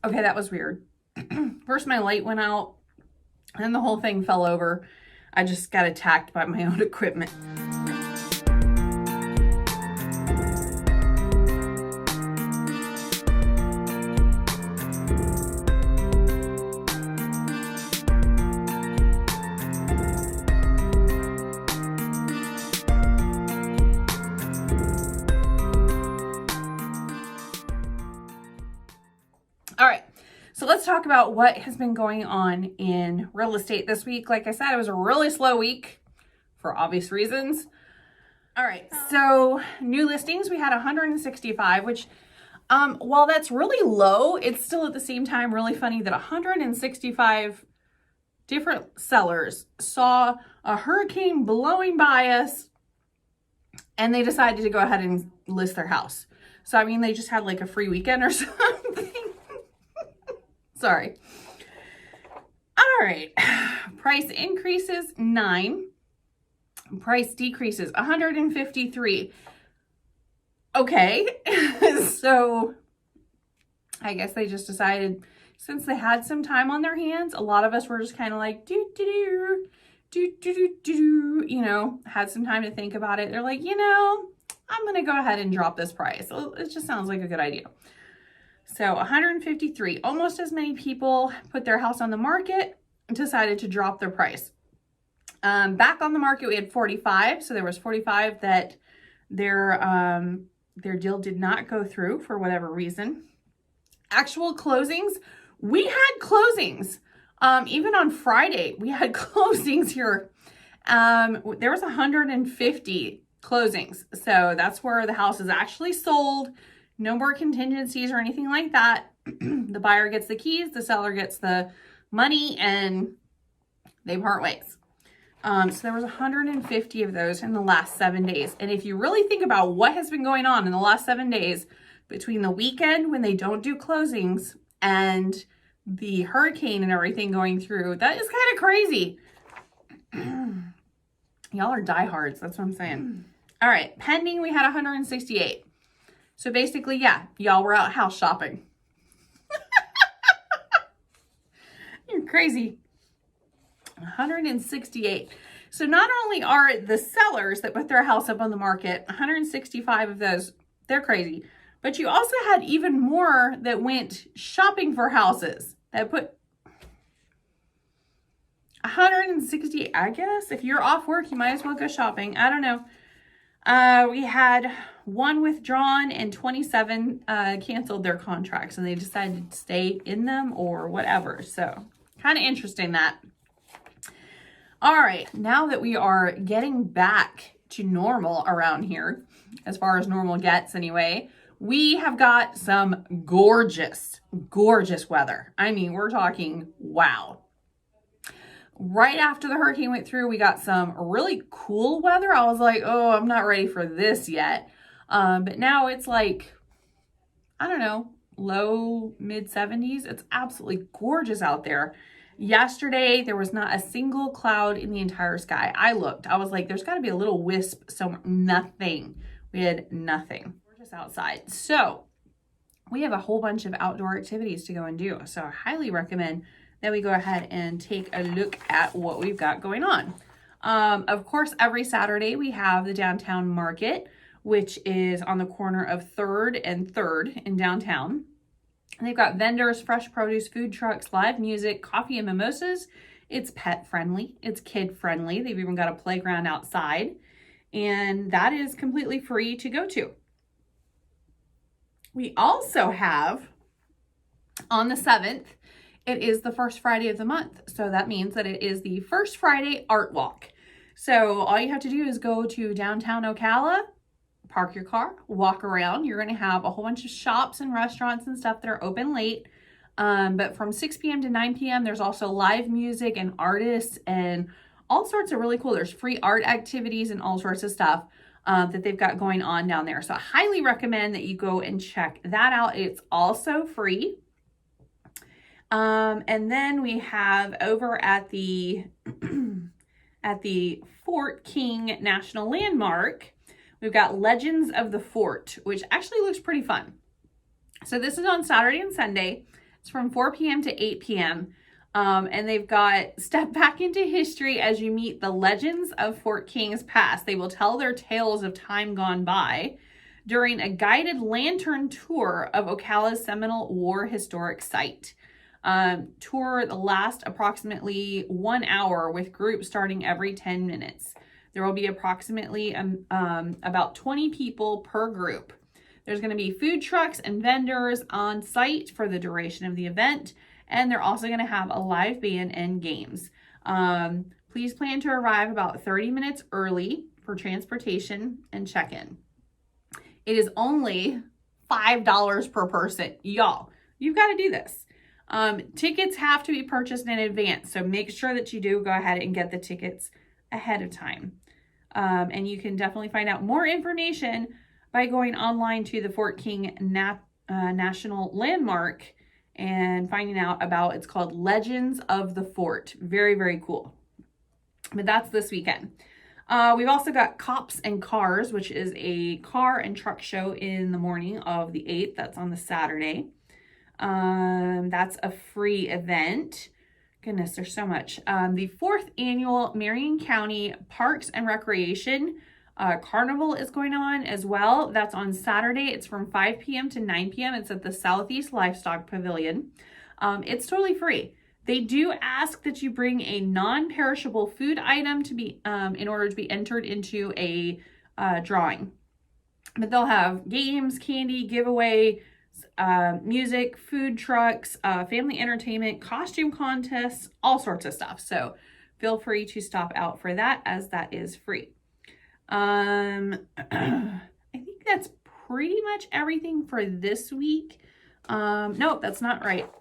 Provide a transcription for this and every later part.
Okay, that was weird. First my light went out and the whole thing fell over. I just got attacked by my own equipment. All right, so let's talk about what has been going on in real estate this week. Like I said, it was a really slow week for obvious reasons. All right, so new listings, we had 165, which while that's really low, it's still at the same time really funny that 165 different sellers saw a hurricane blowing by us and they decided to go ahead and list their house. So, I mean, they just had like a free weekend or something. Sorry. All right. Price increases 9. Price decreases 153. Okay. So I guess they just decided, since they had some time on their hands, a lot of us were just kind of like, you know, had some time to think about it. They're like, you know, I'm going to go ahead and drop this price. It just sounds like a good idea. So 153, almost as many people put their house on the market and decided to drop their price. Back on the market, we had 45. So there was 45 that their deal did not go through for whatever reason. Actual closings, we had closings. Even on Friday, we had closings here. There was 150 closings. So that's where the house is actually sold. No more contingencies or anything like that. The buyer gets the keys, the seller gets the money, and they part ways. So there was 150 of those in the last 7 days. And if you really think about what has been going on in the last 7 days, between the weekend when they don't do closings and the hurricane and everything going through, that is kind of crazy. Y'all are diehards, that's what I'm saying. All right, pending, we had 168. So basically, yeah, y'all were out house shopping. You're crazy. 168. So not only are the sellers that put their house up on the market, 165 of those, they're crazy. But you also had even more that went shopping for houses. That put 160, I guess. If you're off work, you might as well go shopping. I don't know. We had 1 withdrawn and 27 canceled their contracts, and they decided to stay in them or whatever. So kind of interesting that. All right, now that we are getting back to normal around here, as far as normal gets anyway, we have got some gorgeous, gorgeous weather. I mean, we're talking wow. Right after the hurricane went through, we got some really cool weather. I was like, oh, I'm not ready for this yet. But now it's like, I don't know, low, mid 70s. It's absolutely gorgeous out there. Yesterday, there was not a single cloud in the entire sky. I looked, I was like, there's got to be a little wisp somewhere. Nothing. We had nothing. We're just outside. So we have a whole bunch of outdoor activities to go and do. So I highly recommend that we go ahead and take a look at what we've got going on. Of course, every Saturday we have the downtown market, which is on the corner of 3rd and 3rd in downtown. And they've got vendors, fresh produce, food trucks, live music, coffee and mimosas. It's pet friendly. It's kid friendly. They've even got a playground outside. And that is completely free to go to. We also have, on the 7th, it is the first Friday of the month. So that means that it is the First Friday Art Walk. So all you have to do is go to downtown Ocala, park your car, walk around. You're going to have a whole bunch of shops and restaurants and stuff that are open late. But from 6 p.m. to 9 p.m., there's also live music and artists and all sorts of really cool. There's free art activities and all sorts of stuff that they've got going on down there. So I highly recommend that you go and check that out. It's also free. And then we have over at the Fort King National Landmark, we've got Legends of the Fort, which actually looks pretty fun. So this is on Saturday and Sunday. It's from 4 p.m. to 8 p.m. And they've got step back into history as you meet the legends of Fort King's past. They will tell their tales of time gone by during a guided lantern tour of Ocala's seminal war historic site. Tour last approximately 1 hour with groups starting every 10 minutes. There will be approximately about 20 people per group. There's going to be food trucks and vendors on site for the duration of the event, and they're also going to have a live band and games. Please plan to arrive about 30 minutes early for transportation and check-in. It is only $5 per person. Y'all, you've got to do this. Tickets have to be purchased in advance, so make sure that you do go ahead and get the tickets ahead of time. And you can definitely find out more information by going online to the Fort King National Landmark and finding out about, it's called Legends of the Fort. Very, very cool. But that's this weekend. We've also got Cops and Cars, which is a car and truck show in the morning of the 8th. That's on the Saturday. That's a free event. Goodness, there's so much. The 4th annual Marion County Parks and Recreation Carnival is going on as well. That's on Saturday. It's from 5 p.m. to 9 p.m. It's at the Southeast Livestock Pavilion. It's totally free. They do ask that you bring a non-perishable food item to be in order to be entered into a drawing. But they'll have games, candy, giveaway, music, food trucks, family entertainment, costume contests, all sorts of stuff. So feel free to stop out for that, as that is free. I think that's pretty much everything for this week. Nope, that's not right.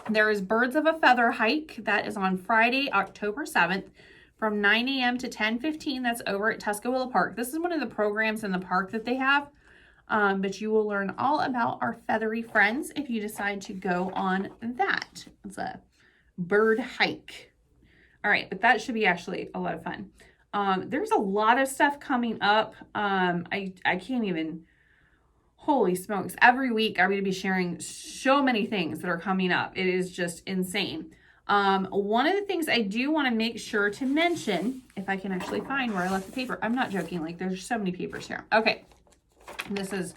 There is Birds of a Feather hike. That is on Friday, October 7th from 9 a.m. to 10:15. That's over at Tuscaloosa Park. This is one of the programs in the park that they have. But you will learn all about our feathery friends if you decide to go on that. It's a bird hike. All right, but that should be actually a lot of fun. There's a lot of stuff coming up. I can't even, holy smokes. Every week I'm going to be sharing so many things that are coming up. It is just insane. One of the things I do want to make sure to mention, if I can actually find where I left the paper. I'm not joking, like there's so many papers here. Okay. This is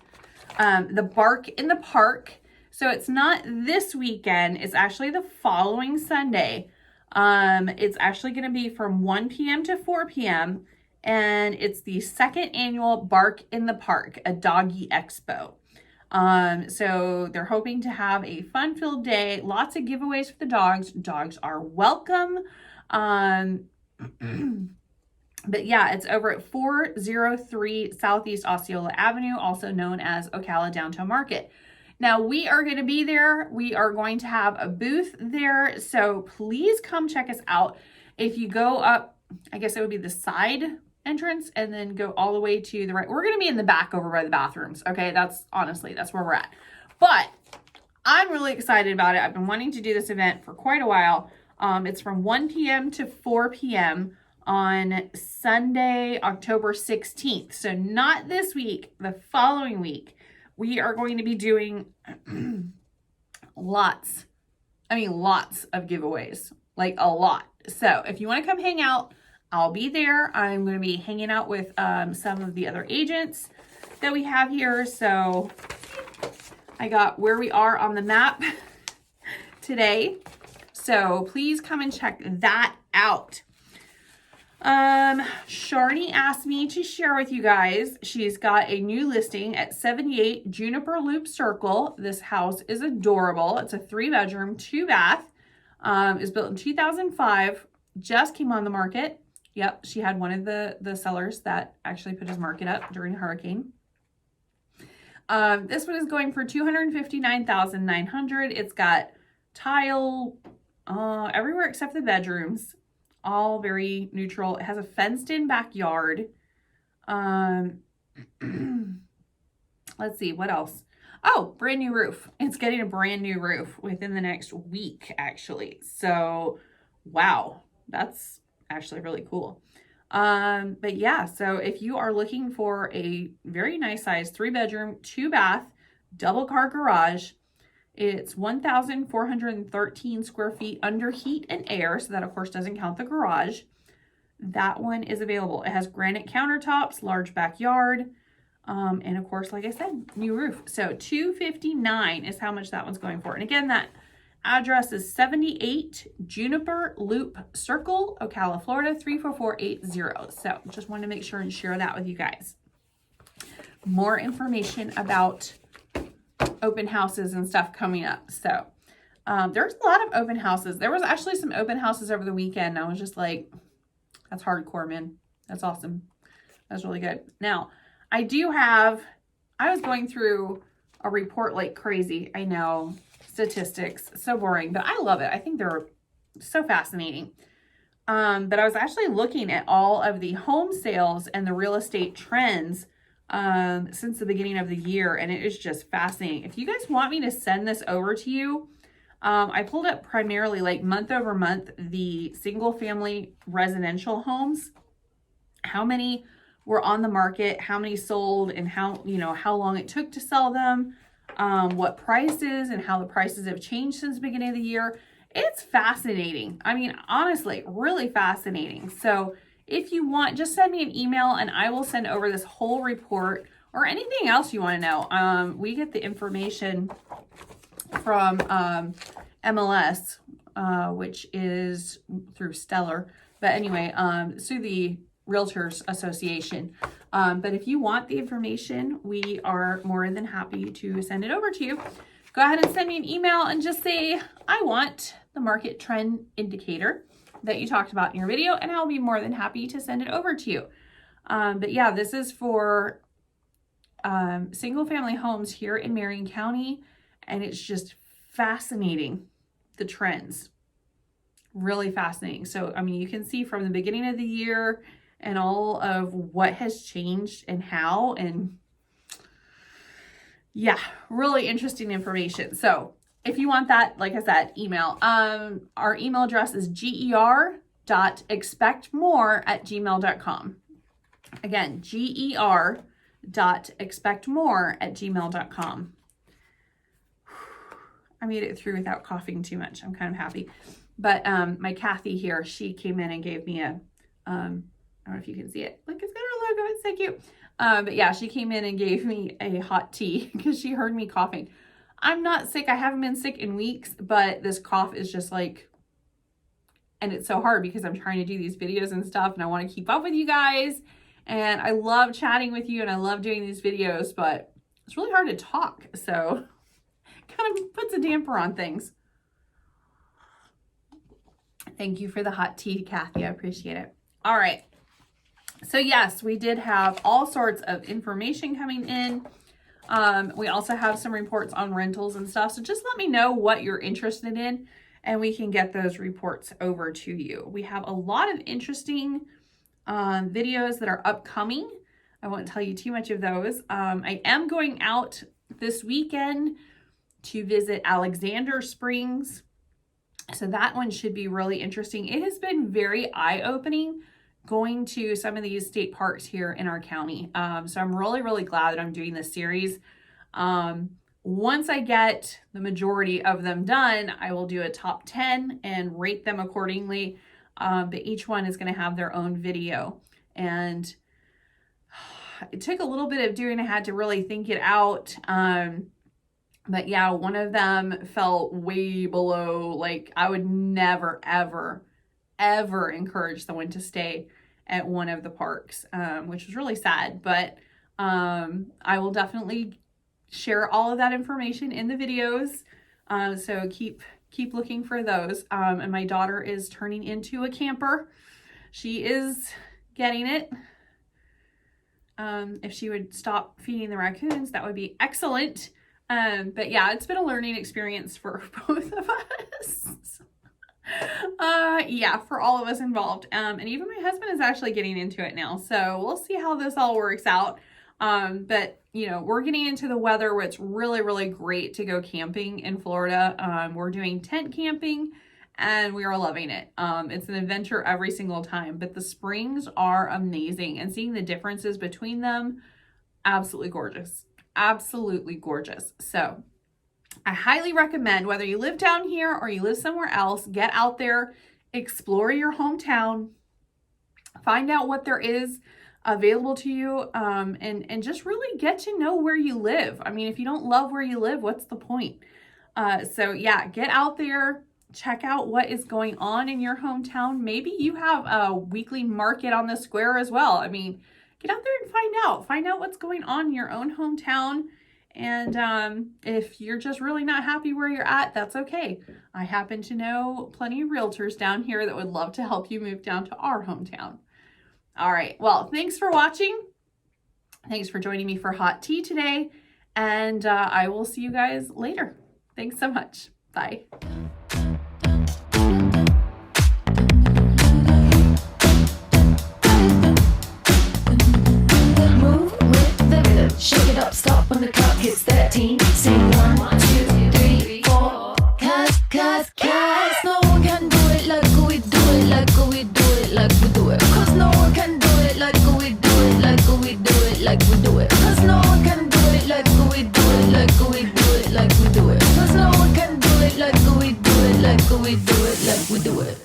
the Bark in the Park. So it's not this weekend. It's actually the following Sunday. It's actually going to be from 1 p.m. to 4 p.m. And it's the 2nd annual Bark in the Park, a Doggy Expo. So they're hoping to have a fun-filled day. Lots of giveaways for the dogs. Dogs are welcome. But yeah, it's over at 403 Southeast Osceola Avenue, also known as Ocala Downtown Market. Now, we are going to be there. We are going to have a booth there. So please come check us out. If you go up, I guess it would be the side entrance and then go all the way to the right. We're going to be in the back over by the bathrooms. Okay, that's where we're at. But I'm really excited about it. I've been wanting to do this event for quite a while. It's from 1 p.m. to 4 p.m. on Sunday, October 16th. So not this week, the following week. We are going to be doing lots of giveaways, like a lot. So if you want to come hang out, I'll be there. I'm going to be hanging out with some of the other agents that we have here. So I got where we are on the map today. So please come and check that out. Sharni asked me to share with you guys. She's got a new listing at 78 Juniper Loop Circle. This house is adorable. It's a 3-bedroom, 2-bath. Is built in 2005. Just came on the market. Yep, she had one of the sellers that actually put his market up during a hurricane. This one is going for $259,900. It's got tile everywhere except the bedrooms. All very neutral. It has a fenced-in backyard. Let's see, what else? Oh, brand new roof. It's getting a brand new roof within the next week, actually. So, wow, that's actually really cool. But yeah, so if you are looking for a very nice size 3-bedroom, 2-bath, double car garage, It's 1,413 square feet under heat and air. So that of course doesn't count the garage. That one is available. It has granite countertops, large backyard, and of course, like I said, new roof. So $259 is how much that one's going for. And again, that address is 78 Juniper Loop Circle, Ocala, Florida, 34480. So just wanted to make sure and share that with you guys. More information about open houses and stuff coming up. So there's a lot of open houses. There was actually some open houses over the weekend. I was just like, that's hardcore, man. That's awesome. That's really good. Now, I was going through a report like crazy. I know, statistics, so boring, but I love it. I think they're so fascinating. But I was actually looking at all of the home sales and the real estate trends since the beginning of the year, and it is just fascinating. If you guys want me to send this over to you, I pulled up primarily like month over month, the single family residential homes, how many were on the market, how many sold, and how long it took to sell them, what prices and how the prices have changed since the beginning of the year. It's fascinating. I mean, honestly, really fascinating. So if you want, just send me an email and I will send over this whole report or anything else you want to know. We get the information from MLS, which is through Stellar. But anyway, through the Realtors Association. But if you want the information, we are more than happy to send it over to you. Go ahead and send me an email and just say, I want the market trend indicator that you talked about in your video, and I'll be more than happy to send it over to you. But yeah, this is for single family homes here in Marion County, and it's just fascinating, the trends. Really fascinating. So, I mean, you can see from the beginning of the year and all of what has changed and how, and yeah, really interesting information. So if you want that, like I said, email. Our email address is GER.ExpectMore@gmail.com. Again, GER.ExpectMore@gmail.com. I made it through without coughing too much. I'm kind of happy. But my Kathy here, she came in and gave me a, I don't know if you can see it. Look, it's got her logo. It's so cute. But yeah, she came in and gave me a hot tea because she heard me coughing. I'm not sick. I haven't been sick in weeks, but this cough is just like, and it's so hard because I'm trying to do these videos and stuff and I want to keep up with you guys. And I love chatting with you and I love doing these videos, but it's really hard to talk. So kind of puts a damper on things. Thank you for the hot tea, Kathy. I appreciate it. All right. So yes, we did have all sorts of information coming in. We also have some reports on rentals and stuff. So just let me know what you're interested in and we can get those reports over to you. We have a lot of interesting videos that are upcoming. I won't tell you too much of those. I am going out this weekend to visit Alexander Springs. So that one should be really interesting. It has been very eye-opening going to some of these state parks here in our county. So I'm really, really glad that I'm doing this series. Once I get the majority of them done, I will do a top 10 and rate them accordingly. But each one is going to have their own video. And it took a little bit of doing. I had to really think it out. But yeah, one of them felt way below, like I would never, ever, ever encourage someone to stay at one of the parks, which was really sad. But I will definitely share all of that information in the videos. So keep looking for those. And my daughter is turning into a camper. She is getting it. If she would stop feeding the raccoons, that would be excellent. But yeah, it's been a learning experience for both of us. Yeah, for all of us involved. And even my husband is actually getting into it now. So we'll see how this all works out. But you know, we're getting into the weather where it's really, really great to go camping in Florida. We're doing tent camping and we are loving it. It's an adventure every single time, but the springs are amazing and seeing the differences between them, absolutely gorgeous. Absolutely gorgeous. So I highly recommend, whether you live down here or you live somewhere else, get out there, explore your hometown, find out what there is available to you, and just really get to know where you live. I mean, if you don't love where you live, what's the point? So yeah, get out there, check out what is going on in your hometown. Maybe you have a weekly market on the square as well. I mean, get out there and find out what's going on in your own hometown. And if you're just really not happy where you're at, that's okay. I happen to know plenty of realtors down here that would love to help you move down to our hometown. All right, well, thanks for watching. Thanks for joining me for hot tea today, and I will see you guys later. Thanks so much. Bye. Move with the rhythm. Shake it up, stop when the clock hits 13. Sing 1, 2, 3, 4. Cause no one can do it like we do it, like we do it, like we do it. Cause no one can do it like we do it, like we do it, like we do it. Cause no one can do it like we do it, like we do it, like we do it. Cause no one can do it like we do it, like we do it, like we do it.